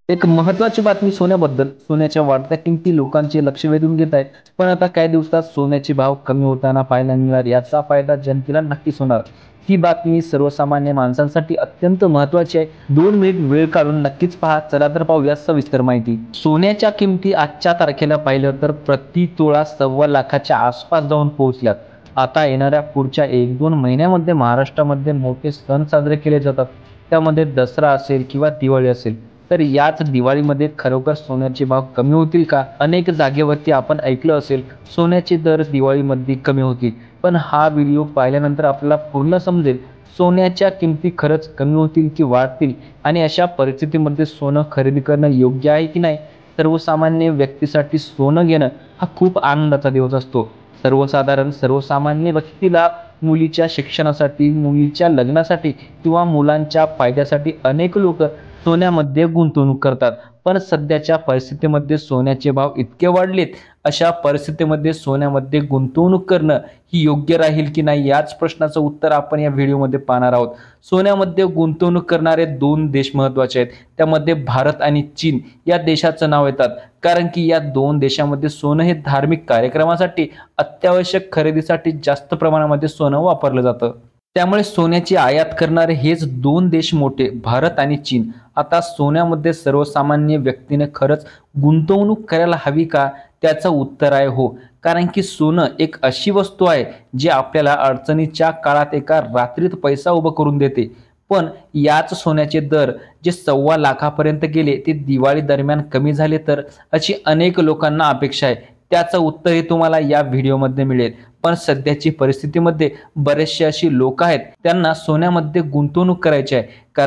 एक महत्त्वाची बातमी सोन्याबद्दल. सोन्याच्या वाढत्या किमती लोकांचे लक्ष वेधून घेत आहेत. पण आता काही दिवसात सोन्याचे भाव कमी होताना पाहायला मिळणार. याचा फायदा जनतेला नक्कीच होणार. ही बातमी सर्वसामान्य माणसांसाठी अत्यंत महत्त्वाची आहे. 2 मिनिट वेळ काढून नक्कीच पहा. चला तर पाहूया सविस्तर माहिती. सोन्याच्या किमती आजच्या तारखेला पाहिलं तर प्रति तोळा 1.25 लाखाच्या आसपास जाऊन पोहोचल्यात. आता येणाऱ्या पुढच्या 1-2 महिन्यामध्ये महाराष्ट्रामध्ये मोठे सण साजरे केले जातात. त्यामध्ये दसरा असेल किंवा दिवाळी असेल. तर याच दिवाळीमध्ये खरोखर सोन्याचे भाव कमी होतील का? अनेक जागेवरती आपण ऐकलं असेल सोन्याचे दर दिवाळीमध्ये कमी होतील. पण हा व्हिडिओ पाहिल्यानंतर आपल्याला पूर्ण समजेल सोन्याच्या किमती खरंच कमी होतील की वाढतील आणि अशा परिस्थितीमध्ये सोनं खरेदी करणं योग्य आहे की नाही. सर्वसामान्य व्यक्तीसाठी सोनं घेणं हा खूप आनंदाचा दिवस असतो. सर्वसामान्य व्यक्तीला मुलीच्या शिक्षणासाठी, मुलीच्या लग्नासाठी किंवा मुलांच्या फायद्यासाठी अनेक लोक सोन्यामध्ये गुंतवणूक करतात. पण सध्याच्या परिस्थितीमध्ये सोन्याचे भाव इतके वाढलेत. अशा परिस्थितीमध्ये सोन्यामध्ये गुंतवणूक करणं ही योग्य राहील की नाही याच प्रश्नाचं उत्तर आपण या व्हिडिओमध्ये पाहणार आहोत. सोन्यामध्ये गुंतवणूक करणारे 2 देश महत्त्वाचे आहेत. त्यामध्ये भारत आणि चीन या देशाचं नाव येतात. कारण की या 2 देशांमध्ये सोनं हे धार्मिक कार्यक्रमासाठी, अत्यावश्यक खरेदीसाठी जास्त प्रमाणामध्ये सोनं वापरलं जातं. त्यामुळे सोन्याची आयात करणारे हेच 2 देश मोठे, भारत आणि चीन. आता सोन्यामध्ये सर्वसामान्य व्यक्तीने खरंच गुंतवणूक करायला हवी का? त्याचं उत्तर आहे हो. कारण की सोनं एक अशी वस्तू आहे जी आपल्याला अडचणीच्या काळात एका रात्रीत पैसा उभा करून देते. पण याच सोन्याचे दर जे 1.25 लाखापर्यंत गेले ते दिवाळी दरम्यान कमी झाले तर, अशी अनेक लोकांना अपेक्षा आहे. त्याचं उत्तरही तुम्हाला या व्हिडिओमध्ये मिळेल. पण सध्याची परिस्थितीमध्ये बरेचसे अशी लोक आहेत त्यांना सोन्यामध्ये गुंतवणूक करायची आहे.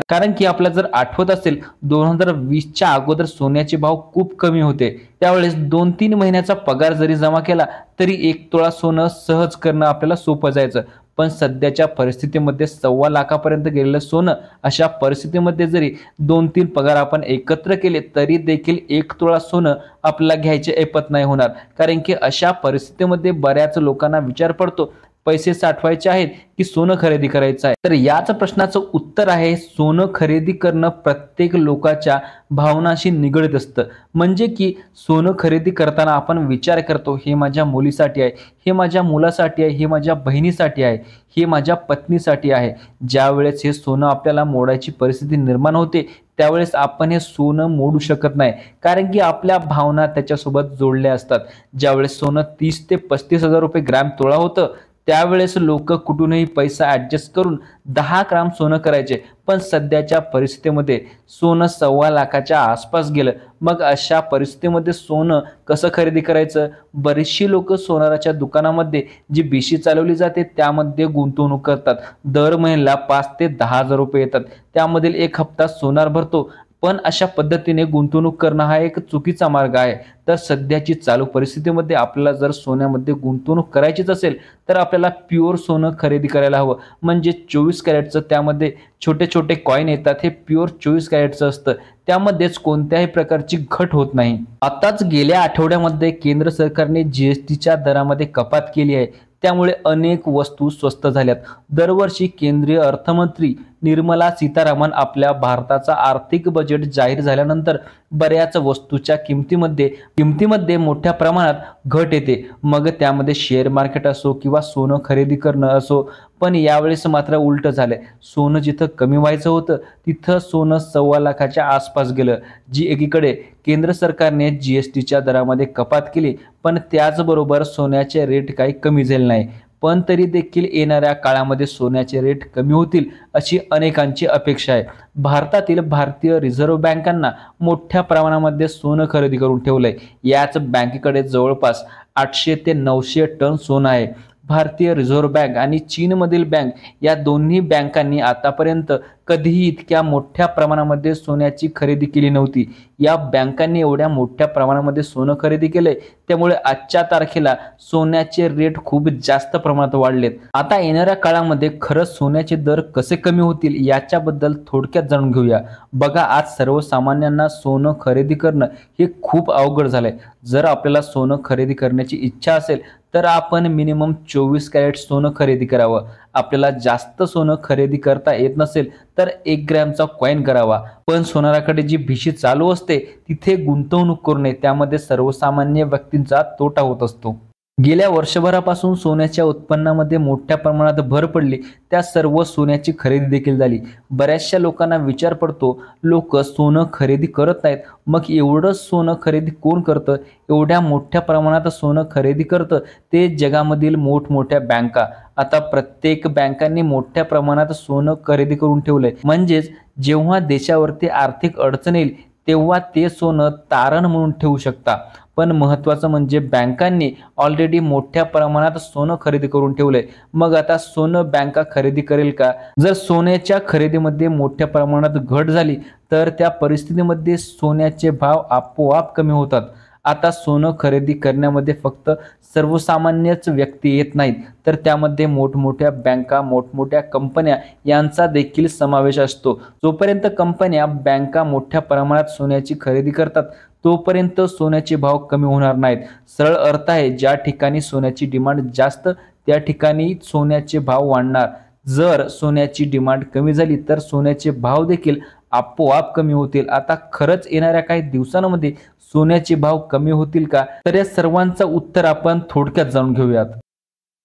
कारण की आपल्याला जर आठवत असेल 2020च्या अगोदर सोन्याचे भाव खूप कमी होते. त्यावेळेस 2-3 महिन्याचा पगार जरी जमा केला तरी 1 तोळा सोनं सहज करणं आपल्याला सोपं जायचं. पण सध्याच्या परिस्थितीमध्ये 1.25 लाखापर्यंत गेलेलं सोनं, अशा परिस्थितीमध्ये जरी 2-3 पगार आपण एकत्र केले तरी देखील 1 तोळा सोनं आपल्याला घ्यायचे ऐपत नाही होणार. कारण की अशा परिस्थितीमध्ये बऱ्याच लोकांना विचार पडतो पैसे साठवायचे आहेत की सोनं खरेदी करायचं आहे. तर याच प्रश्नाचं उत्तर आहे सोनं खरेदी करणं प्रत्येक लोकांच्या भावनाशी निगडित असतं. म्हणजे की सोनं खरेदी करताना आपण विचार करतो हे माझ्या मुलीसाठी आहे, हे माझ्या मुलासाठी आहे, हे माझ्या बहिणीसाठी आहे, हे माझ्या पत्नीसाठी आहे. ज्यावेळेस हे सोनं आपल्याला मोडायची परिस्थिती निर्माण होते त्यावेळेस आपण हे सोनं मोडू शकत नाही. कारण की आपल्या भावना त्याच्यासोबत जोडल्या असतात. ज्यावेळेस सोनं 30 ते 35 हजार रुपये ग्रॅम तोळा होतं त्यावेळेस लोक कुठूनही पैसा ॲडजस्ट करून 10 ग्राम सोनं करायचे. पण सध्याच्या परिस्थितीमध्ये सोनं 1.25 लाखाच्या आसपास गेलं. मग अशा परिस्थितीमध्ये सोनं कसं खरेदी करायचं? बरीचशी लोक सोनाराच्या दुकानामध्ये जी बिशी चालवली जाते त्यामध्ये गुंतवणूक करतात. दर महिन्याला 5 ते 10 हजार रुपये येतात. त्यामधील 1 हप्ता सोनार भरतो. पण अशा पद्धतीने गुंतवणूक करणं हा एक चुकीचा मार्ग आहे. तर सध्याची चालू परिस्थितीमध्ये आपल्याला जर सोन्यामध्ये गुंतवणूक करायचीच असेल तर आपल्याला प्युअर सोनं खरेदी करायला हवं. म्हणजे 24 कॅरेटचं, त्यामध्ये छोटे छोटे कॉईन येतात, हे प्युअर 24 कॅरेटचं असतं. त्यामध्येच कोणत्याही प्रकारची घट होत नाही. आताच गेल्या आठवड्यामध्ये केंद्र सरकारने जीएसटीच्या दरामध्ये कपात केली आहे. त्यामुळे अनेक वस्तू स्वस्त झाल्यात. दरवर्षी केंद्रीय अर्थमंत्री निर्मला सीतारामन आपल्या भारताचा आर्थिक बजेट जाहीर झाल्यानंतर बऱ्याच वस्तूच्या किमतीमध्ये मोठ्या प्रमाणात घट येते. मग त्यामध्ये शेअर मार्केट असो किंवा सोनं खरेदी करणं असो. पण यावेळेस मात्र उलट झालंय. सोनं जिथं कमी व्हायचं होतं तिथं सोनं 1.25 लाखाच्या आसपास गेलं. जी एकीकडे केंद्र सरकारने जीएसटीच्या दरामध्ये कपात केली पण त्याचबरोबर सोन्याचे रेट काही कमी झाले नाही. पण तरी देखील येणाऱ्या काळामध्ये सोन्याचे रेट कमी होतील अशी अनेकांची अपेक्षा आहे. भारतातील भारतीय रिझर्व्ह बँकांना मोठ्या प्रमाणामध्ये सोनं खरेदी करून ठेवलंय. याच बँकेकडे जवळपास 800 ते 900 टन सोनं आहे. भारतीय रिझर्व्ह बँक आणि चीनमधील बँक या दोन्ही बँकांनी आतापर्यंत कधीही इतक्या मोठ्या प्रमाणामध्ये सोन्याची खरेदी केली नव्हती. या बँकांनी एवढ्या मोठ्या प्रमाणामध्ये सोनं खरेदी केलंय त्यामुळे आजच्या तारखेला सोन्याचे रेट खूप जास्त प्रमाणात वाढलेत. आता येणाऱ्या काळामध्ये खरंच सोन्याचे दर कसे कमी होतील याच्याबद्दल थोडक्यात जाणून घेऊया. बघा, आज सर्वसामान्यांना सोनं खरेदी करणं हे खूप अवघड झालंय. जर आपल्याला सोनं खरेदी करण्याची इच्छा असेल तर आपण मिनिमम 24 कॅरेट सोनं खरेदी करावं. आपल्याला जास्त सोनं खरेदी करता येत नसेल तर 1 ग्रॅमचा कॉईन करावा. पण सोनाराकडे जी भिशी चालू असते तिथे गुंतवणूक करू नये. त्यामध्ये सर्वसामान्य व्यक्तींचा तोटा होत असतो. गेल्या वर्षभरापासून सोन्याच्या उत्पन्नामध्ये मोठ्या प्रमाणात भर पडली. त्या सर्व सोन्याची खरेदी देखील झाली. बऱ्याचशा लोकांना विचार पडतो, लोक सोनं खरेदी करत नाहीत, मग एवढं सोनं खरेदी कोण करतं? एवढ्या मोठ्या प्रमाणात सोनं खरेदी करतं ते जगामधील मोठमोठ्या बँका. आता प्रत्येक बँकांनी मोठ्या प्रमाणात सोनं खरेदी करून ठेवलंय. म्हणजेच जेव्हा देशावरती आर्थिक अडचण येईल तेव्हा ते सोनं तारण म्हणून ठेवू शकता. पण महत्त्वाचं म्हणजे बँकांनी ऑलरेडी मोठ्या प्रमाणात सोनं खरेदी करून ठेवलंय. मग आता सोनं बँका खरेदी करेल का? जर सोन्याच्या खरेदीमध्ये मोठ्या प्रमाणात घट झाली तर त्या परिस्थितीमध्ये सोन्याचे भाव आपोआप कमी होतात. आता सोनं खरेदी करण्यामध्ये फक्त सर्वसामान्यच व्यक्ती येत नाहीत, तर त्यामध्ये मोठमोठ्या बँका, मोठमोठ्या कंपन्या यांचा देखील समावेश असतो. जोपर्यंत कंपन्या, बँका मोठ्या प्रमाणात सोन्याची खरेदी करतात तोपर्यंत सोन्याचे भाव कमी होणार नाहीत. सरळ अर्थ आहे, ज्या ठिकाणी सोन्याची डिमांड जास्त त्या ठिकाणी सोन्याचे भाव वाढणार. जर सोन्याची डिमांड कमी झाली तर सोन्याचे भाव देखील आपोआप कमी होतील. आता खरंच येणाऱ्या काही दिवसांमध्ये सोन्याचे भाव कमी होतील का? तर या सर्वांचं उत्तर आपण थोडक्यात जाणून घेऊयात.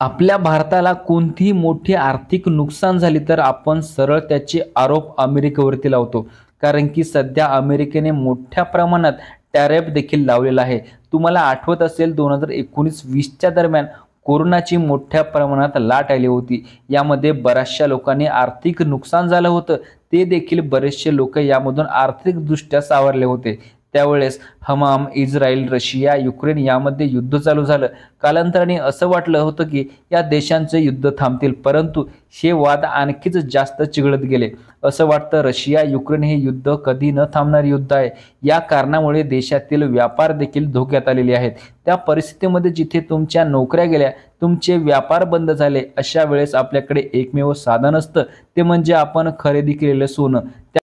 आपल्या भारताला कोणतीही मोठी आर्थिक नुकसान झाली तर आपण सरळ त्याचे आरोप अमेरिकेवरती लावतो. कारण की सध्या अमेरिकेने मोठ्या प्रमाणात टॅरिफ देखील लावलेला आहे. तुम्हाला आठवत असेल 2019-20च्या दरम्यान कोरोनाची मोठ्या प्रमाणात लाट आली होती. यामध्ये बऱ्याचशा लोकांनी आर्थिक नुकसान झालं होतं. ते देखील बरेचसे लोक यामधून आर्थिकदृष्ट्या सावरले होते. त्यावेळेस हमाम, इस्रायल, रशिया, युक्रेन यामध्ये युद्ध चालू झालं. कालांतराने असं वाटलं होतं की या देशांचे युद्ध थांबतील, परंतु हे वाद आणखीच जास्त चिघळत गेले. असं वाटतं रशिया युक्रेन हे युद्ध कधी न थांबणारे युद्ध आहे. या कारणामुळे देशातील व्यापार देखील धोक्यात आलेले आहेत. त्या परिस्थितीमध्ये जिथे तुमच्या नोकऱ्या गेल्या, तुमचे व्यापार बंद झाले, अशा वेळेस आपल्याकडे एकमेव साधन असतं ते म्हणजे आपण खरेदी केलेलं सोनं.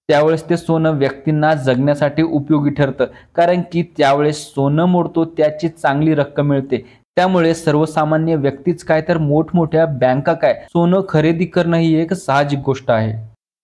त्यावेळेस ते सोनं व्यक्तींना जगण्यासाठी उपयोगी ठरतं. कारण की त्यावेळेस सोनं मोडतो त्याची चांगली रक्कम मिळते. त्यामुळे सर्वसामान्य व्यक्तीच काय तर मोठमोठ्या बँका काय सोनं खरेदी करणं ही एक साहजिक गोष्ट आहे.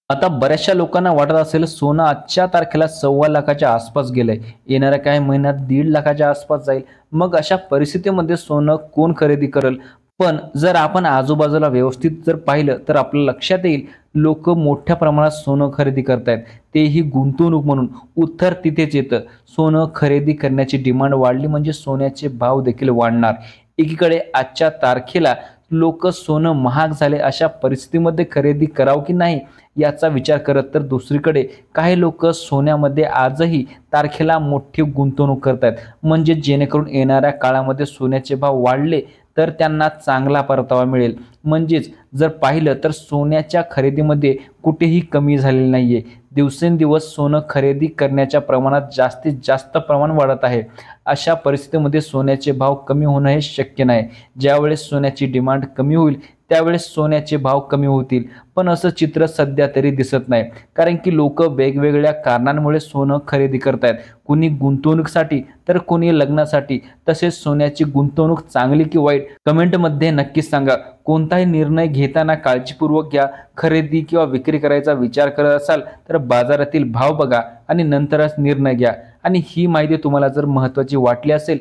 आता बऱ्याचशा लोकांना वाटत असेल सोनं आजच्या तारखेला 1.25 लाखाच्या आसपास गेलंय, येणाऱ्या काही महिन्यात 1.5 लाखाच्या आसपास जाईल. मग अशा परिस्थितीमध्ये सोनं कोण खरेदी करेल? पण जर आपण आजूबाजूला व्यवस्थित जर पाहिलं तर आपल्या लक्षात येईल लोक मोठ्या प्रमाणात सोनं खरेदी करतायत, तेही गुंतवणूक म्हणून. उत्तर तिथेच येतं, सोनं खरेदी करण्याची डिमांड वाढली म्हणजे सोन्याचे भाव देखील वाढणार. एकीकडे आजच्या तारखेला लोक सोनं महाग झाले अशा परिस्थितीमध्ये खरेदी करावं की नाही याचा विचार करत, तर दुसरीकडे काही लोक सोन्यामध्ये आजही तारखेला मोठी गुंतवणूक करतायत. म्हणजे जेणेकरून येणाऱ्या काळामध्ये सोन्याचे भाव वाढले तर त्यांना चांगला परतावा मिळेल. म्हणजेच जर पाहिलं तर सोन्याच्या खरेदीमध्ये कुठेही कमी झालेली नाहीये. दिवसेंदिवस सोनं खरेदी करण्याच्या प्रमाणात जास्तीत जास्त प्रमाण वाढत आहे. अशा परिस्थितीमध्ये सोन्याचे भाव कमी होणं हे शक्य नाही. ज्यावेळेस सोन्याची डिमांड कमी होईल त्यावेळेस सोन्याचे भाव कमी होतील. पण असं चित्र सध्या तरी दिसत नाही. कारण की लोक वेगवेगळ्या कारणांमुळे सोनं खरेदी करतायत. कुणी गुंतवणुकीसाठी तर कोणी लग्नासाठी. तसेच सोन्याची गुंतवणूक चांगली की वाईट कमेंटमध्ये नक्कीच सांगा. कोणताही निर्णय घेताना काळजीपूर्वक घ्या. खरेदी किंवा विक्री करायचा विचार करत असाल तर बाजारातील भाव बघा आणि नंतरच निर्णय घ्या. आणि ही माहिती तुम्हाला जर महत्त्वाची वाटली असेल